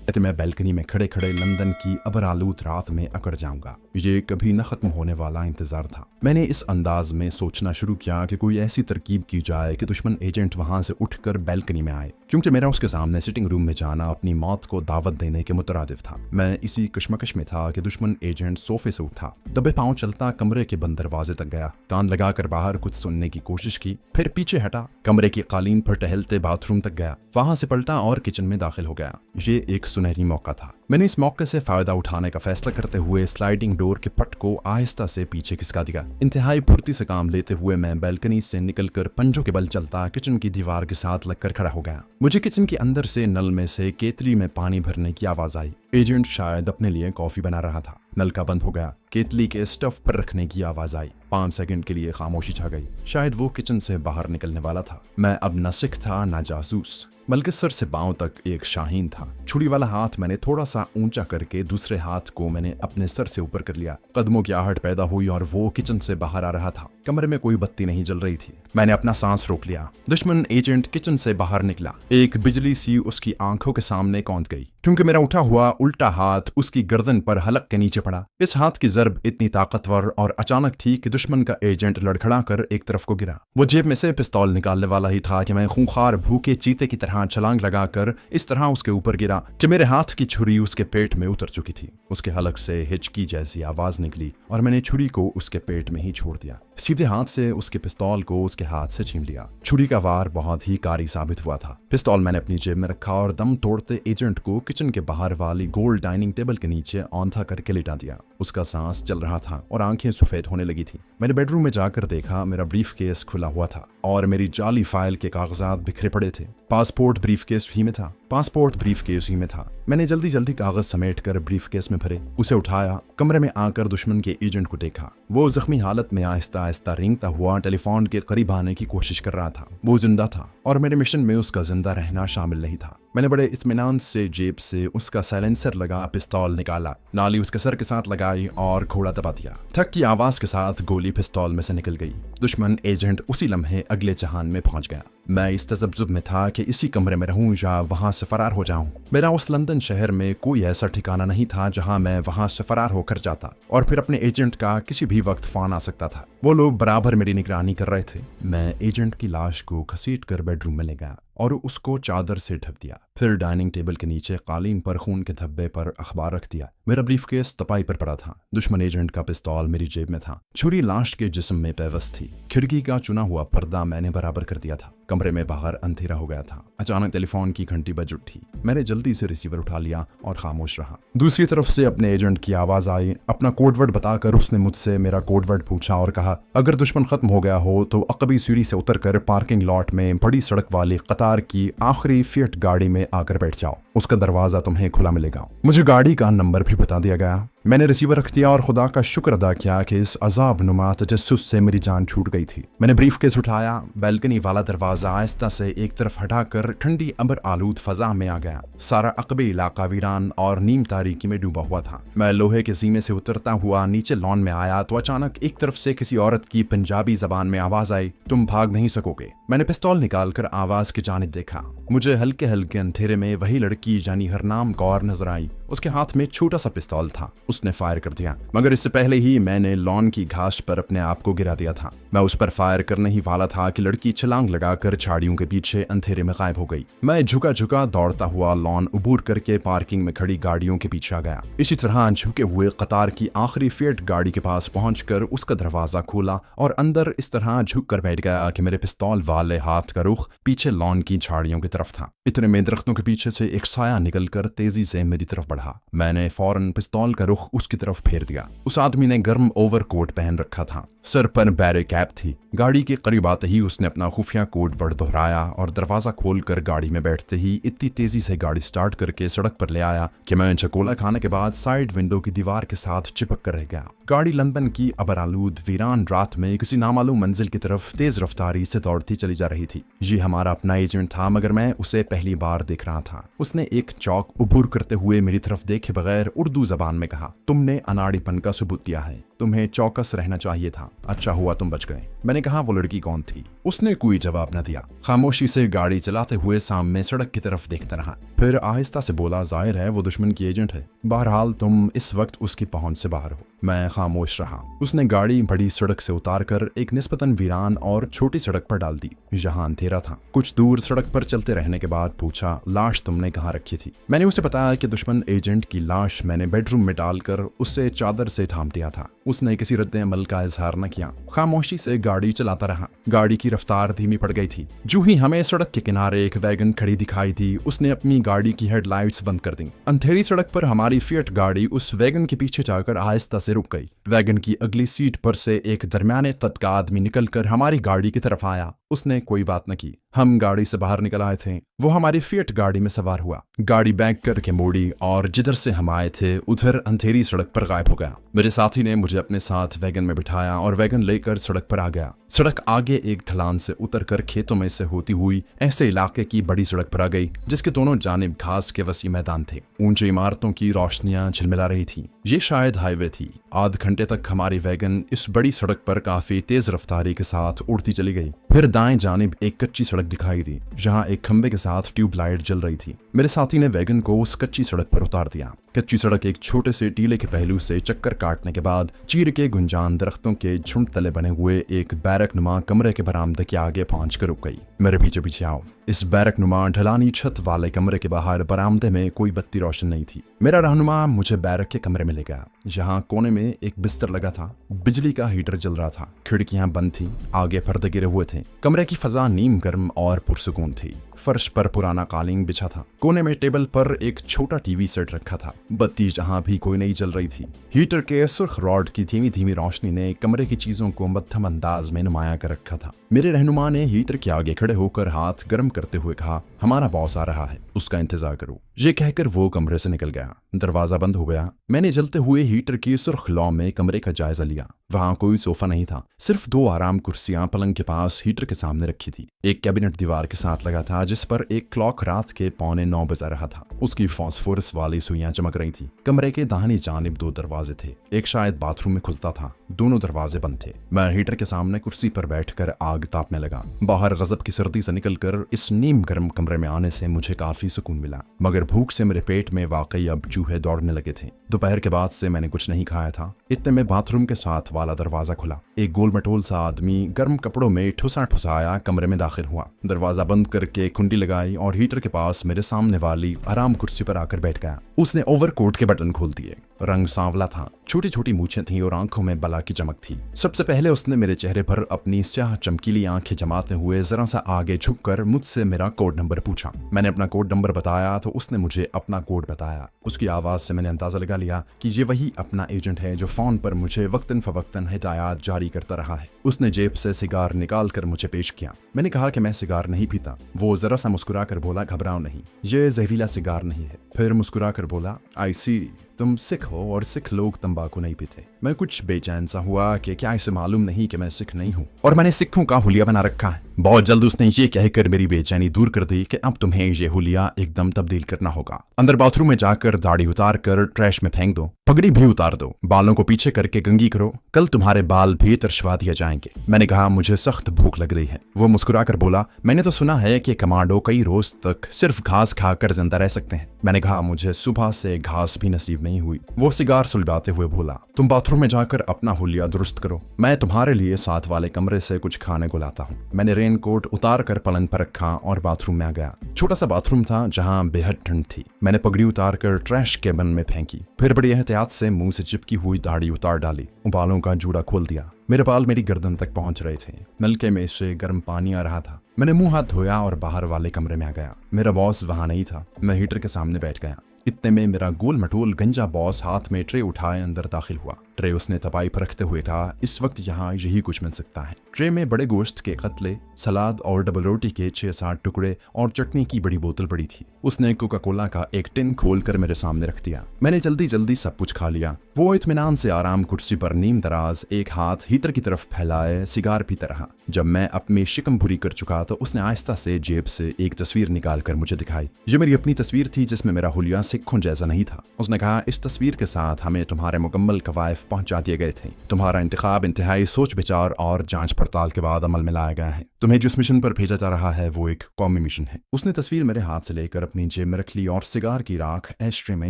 कहते मैं बैल्कनी में खड़े खड़े लंदन की अबरालूद रात में अकड़ जाऊंगा। ये कभी न खत्म होने वाला इंतजार था। मैंने इस अंदाज में सोचना शुरू किया कि कोई ऐसी तरकीब की जाए कि दुश्मन एजेंट वहां से उठकर बैल्कनी में आए, क्योंकि मेरा उसके सामने सिटिंग रूम में जाना अपनी मौत को दावत देने के मुतरादिफ था। मैं इसी कश्मकश में था कि दुश्मन एजेंट सोफे से उठा, दबे पांव चलता कमरे के बंद दरवाजे तक गया, कान लगाकर बाहर कुछ सुनने की कोशिश की, फिर पीछे हटा, कमरे की कालीन पर टहलते बाथरूम तक गया, वहां से पलटा और किचन में दाखिल हो गया। ये एक सुनहरी मौका था। मैंने इस मौके से फायदा उठाने का फैसला करते हुए स्लाइडिंग डोर के पट को आहिस्ता से पीछे खिसका दिया। इंतहाई फुर्ती से काम लेते हुए मैं बैल्कनी से निकलकर पंजों के बल चलता किचन की दीवार के साथ लगकर खड़ा हो गया। मुझे किचन के अंदर से नल में से केतली में पानी भरने की आवाज आई। एजेंट शायद अपने लिए कॉफी बना रहा था। नल का बंद हो गया, केतली के स्टफ पर रखने की आवाज आई। 5 सेकंड के लिए खामोशी छा गई। शायद वो किचन से बाहर निकलने वाला था। मैं अब न सिख था न जासूस, बल्कि सर से पांव तक एक शाहीन था। छुरी वाला हाथ मैंने थोड़ा सा ऊंचा करके दूसरे हाथ को मैंने अपने सर से ऊपर कर लिया। कदमों की आहट पैदा हुई और वो किचन से बाहर आ रहा था। कमरे में कोई बत्ती नहीं जल रही थी। मैंने अपना सांस रोक लिया। दुश्मन एजेंट किचन से बाहर निकला। एक बिजली सी उसकी आंखों के सामने कौंध गई, क्योंकि मेरा उठा हुआ उल्टा हाथ उसकी गर्दन पर हलक के नीचे पड़ा। इस हाथ की जरब इतनी ताकतवर और अचानक थी कि दुश्मन का एजेंट लड़खड़ा कर एक तरफ को गिरा। वो जेब में से पिस्तौल निकालने वाला ही था कि मैं खूंखार भूखे चीते की तरह छलांग लगाकर इस तरह उसके ऊपर गिरा कि मेरे हाथ की छुरी उसके पेट में उतर चुकी थी। उसके हलक से हिचकी जैसी आवाज निकली और मैंने छुरी को उसके पेट में ही छोड़ दिया। सीधे हाथ से उसके पिस्तौल को उसके हाथ से छीन लिया। छुरी का वार बहुत ही कारी साबित हुआ था। पिस्तौल मैंने अपनी जेब में रखा और दम तोड़ते एजेंट को किचन के बाहर वाली गोल डाइनिंग टेबल के नीचे औंधा करके लिटा दिया। उसका सांस चल रहा था और आंखें सफेद होने लगी थी। मैंने बेडरूम में जाकर देखा, मेरा ब्रीफ केस खुला हुआ था और मेरी जाली फाइल के कागजात बिखरे पड़े थे। पासपोर्ट ब्रीफ केस ही में था। पासपोर्ट ब्रीफ केस ही में था। मैंने जल्दी जल्दी कागज समेट कर ब्रीफ केस में भरे, उसे उठाया, कमरे में आकर दुश्मन के एजेंट को देखा। वो जख्मी हालत में आहिस्ता आहिस्ता रेंगता हुआ टेलीफोन के करीब आने की कोशिश कर रहा था। वो जिंदा था और मेरे मिशन में उसका जिंदा रहना शामिल नहीं था। मैंने बड़े इत्मीनान से जेब से उसका साइलेंसर लगा पिस्तौल निकाला, नाली उसके सर के साथ लगाई और घोड़ा दबा दिया। थक की आवाज के साथ गोली पिस्तौल में से निकल गई। दुश्मन एजेंट उसी लम्हे अगले जहान में पहुंच गया। मैं इस तजब्जुब में था कि इसी कमरे में रहूं या वहां से फरार हो जाऊं। मेरा उस लंदन शहर में कोई ऐसा ठिकाना नहीं था जहां मैं वहां से फरार होकर जाता और फिर अपने एजेंट का किसी भी वक्त फोन आ सकता था। वो लोग बराबर मेरी निगरानी कर रहे थे। मैं एजेंट की लाश को घसीट कर बेडरूम में ले गया और उसको चादर से ढक दिया। फिर डाइनिंग टेबल के नीचे कालीन पर खून के धब्बे पर अखबार रख दिया। मेरा ब्रीफकेस तपाई पर पड़ा था। दुश्मन एजेंट का पिस्तौल मेरी जेब में था। छुरी लाश के जिस्म में पेवस्त थी। खिड़की का चुना हुआ पर्दा मैंने बराबर कर दिया था। कमरे में बाहर अंधेरा हो गया था। अचानक टेलीफोन की घंटी बज उठी। मैंने जल्दी से रिसीवर उठा लिया और खामोश रहा। दूसरी तरफ से अपने एजेंट की आवाज आई। अपना कोडवर्ड बताकर उसने मुझसे मेरा कोडवर्ड पूछा और कहा, अगर दुश्मन खत्म हो गया हो तो अकबी सीढ़ी से उतरकर पार्किंग लॉट में बड़ी सड़क वाली कतार की आखिरी फिएट गाड़ी में आकर बैठ जाओ। उसका दरवाजा तुम्हें खुला मिलेगा। मुझे गाड़ी का नंबर भी बता दिया गया। मैंने रिसीवर रख दिया और खुदा का शुक्र अदा किया कि इस अजाब नुमा तजस्सुस से मेरी जान छूट गई थी। मैंने ब्रीफकेस उठाया, बैल्कनी वाला दरवाजा आहिस्ता से एक तरफ हटाकर ठंडी अबर आलूद फजा में आ गया। सारा अकबी इलाका वीरान और नीम तारीकी में डूबा हुआ था। मैं लोहे के जीमे से उतरता हुआ नीचे लॉन में आया तो अचानक एक तरफ से किसी औरत की पंजाबी जबान में आवाज आई, तुम भाग नहीं सकोगे। मैंने पिस्तौल निकालकर आवाज की जानिब देखा। मुझे हल्के हल्के अंधेरे में वही लड़की यानी हरनाम कौर नजर आई। उसके हाथ में छोटा सा पिस्तौल था। उसने फायर कर दिया, मगर इससे पहले ही मैंने लॉन की घास पर अपने आप को गिरा दिया था। मैं उस पर फायर करने ही वाला था कि लड़की छलांग लगाकर झाड़ियों के पीछे अंधेरे में गायब हो गई। मैं झुका झुका दौड़ता हुआ लॉन उबूर करके पार्किंग में खड़ी गाड़ियों के पीछे आ गया। इसी तरह झुके हुए कतार की आखिरी फिएट गाड़ी के पास पहुंचकर उसका दरवाजा खोला और अंदर इस तरह झुक कर बैठ गया कि मेरे पिस्तौल वाले हाथ का रुख पीछे लॉन की झाड़ियों की तरफ था। इतने में दरख्तों के पीछे से एक साया निकलकर तेजी से मेरी तरफ बढ़ा। मैंने फौरन पिस्तौल का रुख उसकी तरफ फेर दिया। उस आदमी ने गर्म ओवरकोट पहन रखा था। सर पर बैरे कैप थी। गाड़ी के करीब आते ही उसने अपना खुफिया कोड वर्ड दोहराया और दरवाजा खोलकर गाड़ी में बैठते ही इतनी तेजी से गाड़ी स्टार्ट करके सड़क पर ले आया कि मैं चकोला खाने के बाद साइड विंडो की दीवार के साथ चिपक कर रह गया। गाड़ी लंदन की अबरालूद वीरान रात में किसी नामालूम मंजिल की तरफ तेज रफ्तारी से दौड़ती चली जा रही थी। ये हमारा अपना एजेंट था, मगर मैं उसे पहली बार देख रहा था। उसने एक चौक उबूर करते हुए मेरी तरफ देखे बगैर उर्दू जबान में कहा, तुमने अनाड़ीपन का सबूत दिया है। तुम्हें चौकस रहना चाहिए था। अच्छा हुआ तुम बच गए। मैंने कहा वो लड़की कौन थी? उसने कोई जवाब न दिया, खामोशी से गाड़ी चलाते हुए सामने सड़क की तरफ देखता रहा। फिर आहिस्ता से बोला, जाहिर है वो दुश्मन की एजेंट है। बहरहाल तुम इस वक्त उसकी पहुंच से बाहर हो। मैं खामोश रहा। उसने गाड़ी बड़ी सड़क से उतारकर एक निस्बतन वीरान और छोटी सड़क पर डाल दी जहां अंधेरा था। कुछ दूर सड़क पर चलते रहने के बाद पूछा, लाश तुमने कहाँ रखी थी? मैंने उसे बताया कि दुश्मन एजेंट की लाश मैंने बेडरूम में डालकर उससे चादर से ढांप दिया था। उसने किसी रद्द अमल का इजहार न किया, खामोशी से गाड़ी चलाता रहा। गाड़ी की रफ्तार धीमी पड़ गई थी। जो ही हमें सड़क के किनारे एक वैगन खड़ी दिखाई दी, उसने अपनी गाड़ी की हेडलाइट्स बंद कर दी। अंधेरी सड़क पर हमारी फिएट गाड़ी उस वैगन के पीछे जाकर आहिस्ता से रुक गई। वैगन की अगली सीट पर से एक दरमियाने कद का आदमी निकलकर हमारी गाड़ी की तरफ आया। उसने कोई बात न की। हम गाड़ी से बाहर निकल आए थे। वो हमारी फिएट गाड़ी में सवार हुआ। गाड़ी बैक करके मोड़ी और जिधर से हम आए थे उधर अंधेरी सड़क पर गायब हो गया। मेरे साथी ने मुझे अपने साथ वैगन में बिठाया और वैगन लेकर सड़क पर आ गया। सड़क आगे एक ढलान से उतरकर खेतों में से होती हुई ऐसे इलाके की बड़ी सड़क पर आ गई जिसके दोनों जानिब घास के वसी मैदान थे। ऊंची इमारतों की रोशनियां झिलमिला रही थी। ये शायद हाईवे थी। आध घंटे तक हमारी वैगन इस बड़ी सड़क पर काफी तेज रफ्तारी के साथ उड़ती चली गई। फिर दाएं जानिब एक कच्ची सड़क दिखाई दी जहां एक खंबे के साथ ट्यूबलाइट जल रही थी। मेरे साथी ने वैगन को उस कच्ची सड़क पर उतार दिया। कच्ची सड़क एक छोटे से टीले के पहलू से चक्कर काटने के बाद चीर के गुंजान दरख्तों के झुंड तले बने हुए एक बैरक नुमा कमरे के बरामदे के आगे पहुंच कर रुक गई। मेरे पीछे पीछे आओ। इस बैरक नुमा ढलानी छत वाले कमरे के बाहर बरामदे में कोई बत्ती रोशन नहीं थी। मेरा रहनुमा मुझे बैरक के कमरे में ले गया जहां कोने में एक बिस्तर लगा था। बिजली का हीटर जल रहा था। खिड़कियां बंद थी। आगे पर्दे गिरे हुए थे। कमरे की फजा नीम गर्म और पुरसुकून थी। फर्श पर पुराना कालीन बिछा था। कोने में टेबल पर एक छोटा टीवी सेट रखा था। बत्ती जहां भी कोई नहीं जल रही थी। हीटर के सुर्ख रॉड की धीमी धीमी रोशनी ने कमरे की चीजों को मध्यम अंदाज में नुमाया कर रखा था। मेरे रहनुमा ने हीटर के आगे खड़े होकर हाथ गर्म करते हुए कहा, हमारा बॉस आ रहा है, उसका इंतजार करो। ये कहकर वो कमरे से निकल गया। दरवाजा बंद हो गया। मैंने जलते हुए हीटर की सुर्ख लौ में कमरे का जायजा लिया। वहां कोई सोफा नहीं था। सिर्फ दो आराम कुर्सियां पलंग के पास हीटर के सामने रखी थी। एक कैबिनेट दीवार के साथ लगा था जिस पर एक क्लॉक रात के 8:45 बजा रहा था। उसकी फास्फोरस वाली सुइयां चमक रही थी। कमरे के दाहिनी जानिब दो दरवाजे थे। एक शायद बाथरूम में खुलता था। दोनों दरवाजे बंद थे। मैं हीटर के सामने कुर्सी पर बैठकर आग तापने लगा। बाहर गजब की सर्दी से निकलकर इस नीम गर्म कमरे में आने से मुझे काफी सुकून मिला, मगर भूख से मेरे पेट में वाकई अब चूहे दौड़ने लगे थे। दोपहर के बाद से मैंने कुछ नहीं खाया था। इतने में बाथरूम के साथ वाला दरवाजा खुला। एक गोल मटोल सा आदमी गर्म कपड़ों में ठुसा ठुसाया कमरे में दाखिल हुआ। दरवाजा बंद करके कुंडी लगाई और हीटर के पास मेरे सामने वाली आराम कुर्सी पर आकर बैठ गया। उसने ओवरकोट के बटन खोल दिए। रंग सांवला था। छोटी छोटी मूछें थीं और आंखों में बला की चमक थी। सबसे पहले उसने मेरे चेहरे पर अपनी स्याह चमकीली आंखें जमाते हुए जरा सा आगे झुककर मुझसे मेरा कोड नंबर पूछा। मैंने अपना कोड नंबर बताया तो उसने मुझे अपना कोड बताया। उसकी आवाज से मैंने अंदाजा लगा लिया कि ये वही अपना एजेंट है जो फोन पर मुझे वक्तन फवक्तन हिदायत जारी करता रहा है। उसने जेब से सिगार निकाल कर मुझे पेश किया। मैंने कहा कि मैं सिगार नहीं पीता। वो जरा सा मुस्कुरा कर बोला, घबराओ नहीं, ये जहरीला सिगार नहीं है। फिर मुस्कुरा कर बोला, आई सी, तुम सिख हो और सिख लोग तंबाकू नहीं पीते। मैं कुछ बेचैन सा हुआ कि क्या इसे मालूम नहीं कि मैं सिख नहीं हूँ और मैंने सिखों का हुलिया बना रखा है। बहुत जल्द उसने ये कहकर मेरी बेचैनी दूर कर दी कि अब तुम्हें ये हुलिया एकदम तब्दील करना होगा। अंदर बाथरूम में जाकर दाढ़ी उतार कर ट्रैश में फेंक दो, पगड़ी भी उतार दो, बालों को पीछे करके कंघी करो, कल तुम्हारे बाल भी तरशवा दिए जाएंगे। मैंने कहा, मुझे सख्त भूख लग रही है। वो मुस्कुरा कर बोला, मैंने तो सुना है कि कमांडो कई रोज तक सिर्फ घास खाकर जिंदा रह सकते हैं। मैंने कहा, मुझे सुबह से घास भी नसीब नहीं हुई। वो सिगार सुलगाते हुए बोला, तुम बाथरूम में जाकर अपना हुलिया दुरुस्त करो, मैं तुम्हारे लिए साथ वाले कमरे से कुछ खाने को लाता हूँ। मैंने रेनकोट उतार कर पलंग पर रखा और बाथरूम में आ गया। छोटा सा बाथरूम था जहाँ बेहद ठंड थी। मैंने पगड़ी उतार कर ट्रैश कैबिन में फेंकी। फिर बड़ी एहतियात से मुंह से चिपकी हुई दाढ़ी उतार डाली। बालों का जूड़ा खोल दिया। मेरे बाल मेरी गर्दन तक पहुंच रहे थे। नलके में से गर्म पानी आ रहा था। मैंने मुंह हाथ धोया और बाहर वाले कमरे में आ गया। मेरा बॉस वहां नहीं था। मैं हीटर के सामने बैठ गया। इतने में मेरा गोल मटोल गंजा बॉस हाथ में ट्रे उठाए अंदर दाखिल हुआ। ट्रे उसने तपाई पर रखते हुए था, इस वक्त यहाँ यही कुछ मिल सकता है। ट्रे में बड़े गोश्त के कतले, सलाद और डबल रोटी के 6-7 टुकड़े और चटनी की बड़ी बोतल पड़ी थी। उसने कोका कोला का एक टिन खोलकर मेरे सामने रख दिया। मैंने जल्दी जल्दी सब कुछ खा लिया। वो इत्मीनान से आराम कुर्सी पर नीम दराज एक हाथ हीटर की तरफ फैलाए सिगार पीता रहा। जब मैं अपनी शिकम भूरी कर चुका तो उसने आहिस्ता से जेब से एक तस्वीर निकाल कर मुझे दिखाई। ये मेरी अपनी तस्वीर थी जिसमें मेरा हुलिया सिखों जैसा नहीं था। उसने कहा, इस तस्वीर के साथ हमें तुम्हारे मुकम्मल कवायद तरफ पहुंचा दिए गए थे। तुम्हारा इंतखाब इंतहाई सोच विचार और जांच पड़ताल के बाद अमल में लाया गया है। तुम्हें जिस मिशन पर भेजा जा रहा है वो एक कौमी मिशन है। उसने तस्वीर मेरे हाथ से लेकर अपनी जेब में रख ली और सिगार की राख एस्ट्रे में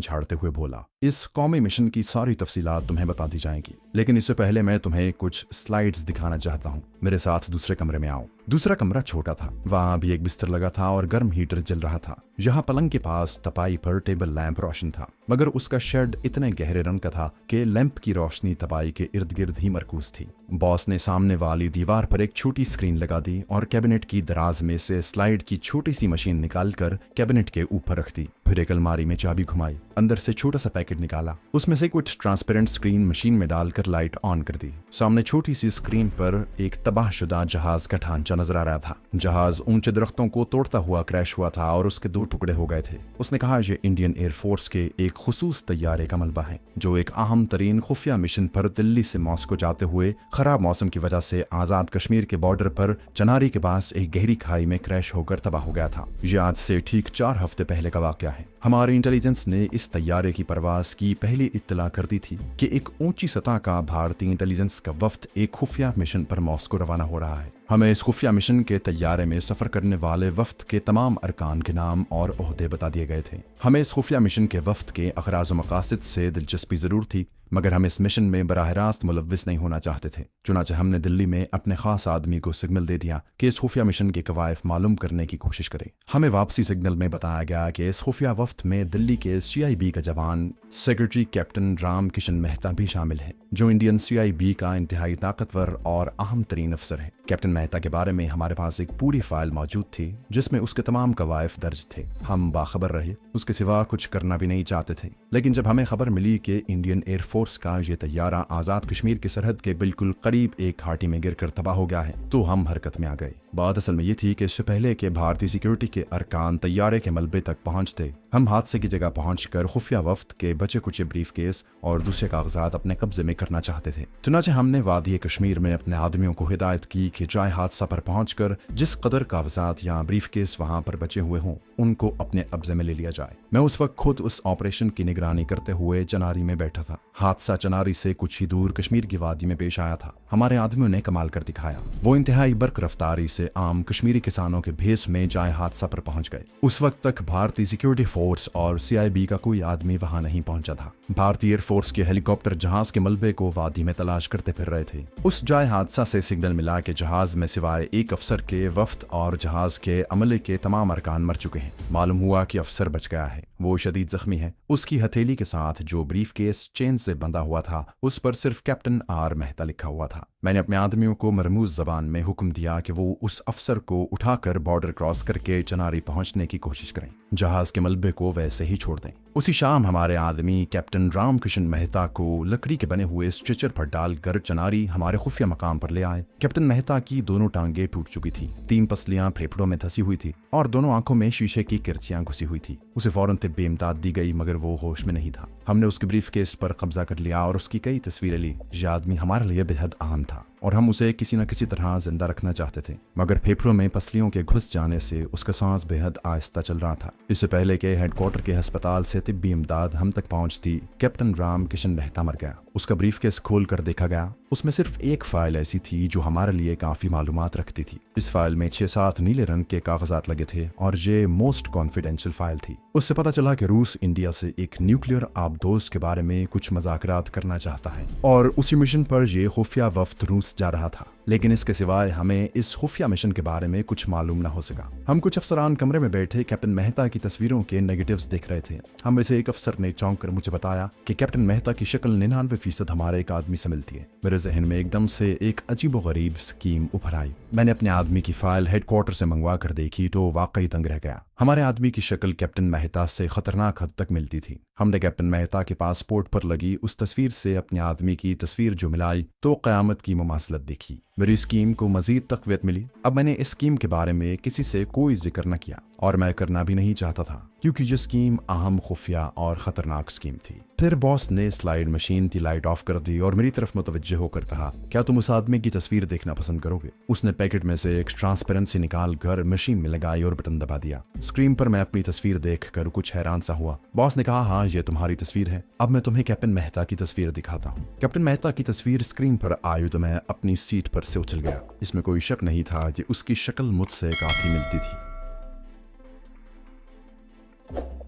झाड़ते हुए बोला, इस कौमी मिशन की सारी तफसीलात तुम्हें बता दी जाएंगी, लेकिन इससे पहले मैं तुम्हें कुछ स्लाइड्स दिखाना चाहता हूँ। मेरे साथ दूसरे कमरे में आओ। दूसरा कमरा छोटा था। वहां भी एक बिस्तर लगा था और गर्म हीटर जल रहा था। यहाँ पलंग के पास तपाई पर टेबल लैंप रोशन था, मगर उसका शेड इतने गहरे रंग का था कि लैंप की रोशनी तपाई के इर्द गिर्द ही मरकूज थी। बॉस ने सामने वाली दीवार पर एक छोटी स्क्रीन लगा दी और कैबिनेट की दराज में से स्लाइड की छोटी सी मशीन निकालकर कैबिनेट के ऊपर रख दी। फिर एक अलमारी में चाबी घुमाई, अंदर से छोटा सा पैकेट निकाला, उसमें से कुछ ट्रांसपेरेंट स्क्रीन मशीन में डालकर लाइट ऑन कर दी। सामने छोटी सी स्क्रीन पर एक तबाहशुदा जहाज का ढांचा नजर आ रहा था। जहाज ऊंचे दरख्तों को तोड़ता हुआ क्रैश हुआ था और उसके 2 टुकड़े हो गए थे। उसने कहा, यह इंडियन एयरफोर्स के एक खुसूस तैयारे का मलबा है जो एक अहम तरीन खुफिया मिशन पर दिल्ली से मॉस्को जाते हुए खराब मौसम की वजह से आजाद कश्मीर के बॉर्डर पर चनारी के पास एक गहरी खाई में क्रैश होकर तबाह हो गया था। यह आज से ठीक 4 हफ्ते पहले का वाकया है। हमारी इंटेलिजेंस ने इस तैयारे की परवाज की पहली इत्तला कर दी थी कि एक ऊंची सतह का भारतीय इंटेलिजेंस का वफ्द एक खुफिया मिशन पर मॉस्को रवाना हो रहा है। हमें इस खुफिया मिशन के तैयारे में सफर करने वाले वफ्द के तमाम अरकान के नाम और ओहदे बता दिए गए थे। हमें इस खुफिया मिशन के वफ्द के अखराज मकासद से दिलचस्पी जरूर थी, मगर हम इस मिशन में बराह रास्त मुलव्विस नहीं होना चाहते थे। चुनाचे हमने दिल्ली में अपने खास आदमी को सिग्नल दे दिया कि इस खुफिया मिशन के कवायद मालूम करने की कोशिश करे। हमें वापसी सिग्नल में बताया गया कि इस खुफिया वफ्द में दिल्ली के CIB का जवान सेक्रेटरी कैप्टन राम किशन मेहता भी शामिल है, जो इंडियन CIB का इंतहाई ताकतवर और अहम तरीन अफसर है। कैप्टन मेहता के बारे में हमारे पास एक पूरी फाइल मौजूद थी जिसमें उसके तमाम कवायद दर्ज थे। हम बाखबर रहे, उसके सिवा कुछ करना भी नहीं चाहते थे। लेकिन जब हमें खबर मिली कि इंडियन एयरफोर्स का ये तैयारा आजाद कश्मीर की सरहद के बिल्कुल करीब एक घाटी में गिरकर तबाह हो गया है, तो हम हरकत में आ गए। बात असल में ये थी कि इससे पहले के भारतीय सिक्योरिटी के अरकान तैयारे के मलबे तक पहुंचते, हम हादसे की जगह पहुंचकर खुफिया वफ्द के बचे कुचे ब्रीफ केस और दूसरे कागजात अपने कब्जे में करना चाहते थे। चुनाचे हमने वादी कश्मीर में अपने आदमियों को हिदायत की कि जाए हादसा पर पहुंचकर जिस कदर कागजात या ब्रीफ केस वहां पर बचे हुए हों उनको अपने कब्जे में ले लिया जाए। मैं उस वक्त खुद उस ऑपरेशन की निगरानी करते हुए चनारी में बैठा था। हादसा चनारी से कुछ ही दूर कश्मीर की वादी में पेश आया था। हमारे आदमियों ने कमाल कर दिखाया। वो इंतहाई बर्क रफ्तारी से आम कश्मीरी किसानों के भेस में जाए हादसा पर पहुंच गए। उस वक्त तक भारतीय सिक्योरिटी फोर्स और CIB का कोई आदमी वहां नहीं पहुंचा था। भारतीय एयरफोर्स के हेलीकॉप्टर जहाज के मलबे को वादी में तलाश करते फिर रहे थे। उस जाए हादसा से सिग्नल मिला कि जहाज में सिवाय एक अफसर के वफ्द और जहाज के अमले के तमाम अरकान मर चुके हैं। मालूम हुआ कि अफसर बच गया है, वो शदीद जख्मी है। उसकी हथेली के साथ जो ब्रीफ केस चेन से बंधा हुआ था उस पर सिर्फ कैप्टन R मेहता लिखा हुआ था। मैंने अपने आदमियों को मरमूज जबान में हुक्म दिया कि वो उस अफसर को उठाकर बॉर्डर क्रॉस करके चनारी पहुंचने की कोशिश करें, जहाज के मलबे को वैसे ही छोड़ दें। उसी शाम हमारे आदमी कैप्टन राम किशन मेहता को लकड़ी के बने हुए स्ट्रेचर पर डालकर चनारी हमारे खुफिया मकाम पर ले आए। कैप्टन मेहता की दोनों टांगें टूट चुकी थी, 3 पसलियां फेफड़ों में धसी हुई थी और दोनों आंखों में शीशे की किरचियां घुसी हुई थी। उसे फौरन तिब्बी इमदाद दी गई, मगर वो होश में नहीं था। हमने उसके ब्रीफ केस पर कब्जा कर लिया और उसकी कई तस्वीरें ली। यह आदमी हमारे लिए बेहद अहम था और हम उसे किसी न किसी तरह जिंदा रखना चाहते थे, मगर फेफड़ों में पसलियों के घुस जाने से उसका सांस बेहद आहिस्ता चल रहा था। इससे पहले के हेडक्वार्टर के अस्पताल से तिब्बी इमदाद हम तक पहुंचती, कैप्टन राम किशन मेहता मर गया। उसका ब्रीफ केस खोल कर देखा गया, उसमें सिर्फ एक फाइल ऐसी थी जो हमारे लिए काफी मालूमात रखती थी। इस फाइल में 6-7 नीले रंग के कागजात लगे थे और ये मोस्ट कॉन्फिडेंशियल फाइल थी। उससे पता चला कि रूस इंडिया से एक न्यूक्लियर आबदोज के बारे में कुछ मज़ाकरात करना चाहता है और उसी मिशन पर यह खुफिया वफ्द रूस जा रहा था। लेकिन इसके सिवाय हमें इस खुफिया मिशन के बारे में कुछ मालूम न हो सका। हम कुछ अफसरान कमरे में बैठे कैप्टन मेहता की तस्वीरों के नेगेटिव्स देख रहे थे। हम में से एक अफसर ने चौंक कर मुझे बताया कि कैप्टन मेहता की शक्ल 99% हमारे एक आदमी से मिलती है। मेरे जहन में एकदम से एक अजीबोगरीब स्कीम उभर आई। मैंने अपने आदमी की फाइल हेडक्वार्टर से मंगवा कर देखी तो वाकई तंग रह गया। हमारे आदमी की शक्ल कैप्टन मेहता से खतरनाक हद तक मिलती थी। हमने कैप्टन मेहता के पासपोर्ट पर लगी उस तस्वीर से अपने आदमी की तस्वीर जो मिलाई तो क़यामत की मुमासलत देखी। मेरी स्कीम को मजीद तकवीत मिली। अब मैंने इस स्कीम के बारे में किसी से कोई जिक्र न किया और मैं करना भी नहीं चाहता था क्योंकि ये स्कीम अहम, खुफिया और खतरनाक स्कीम थी। फिर बॉस ने स्लाइड मशीन की लाइट ऑफ कर दी और मेरी तरफ मुतवज्जे होकर कहा, क्या तुम उस आदमी की तस्वीर देखना पसंद करोगे? उसने पैकेट में से एक ट्रांसपेरेंसी निकाल कर मशीन में लगाई और बटन दबा दिया। स्क्रीन पर मैं अपनी तस्वीर देखकर कुछ हैरान सा हुआ। बॉस ने कहा, हाँ ये तुम्हारी तस्वीर है। अब मैं तुम्हें कैप्टन मेहता की तस्वीर दिखाता हूँ। कैप्टन मेहता की तस्वीर स्क्रीन पर आई तो मैं अपनी सीट पर से उछल गया। इसमें कोई शक नहीं था कि उसकी शक्ल मुझसे काफी मिलती थी।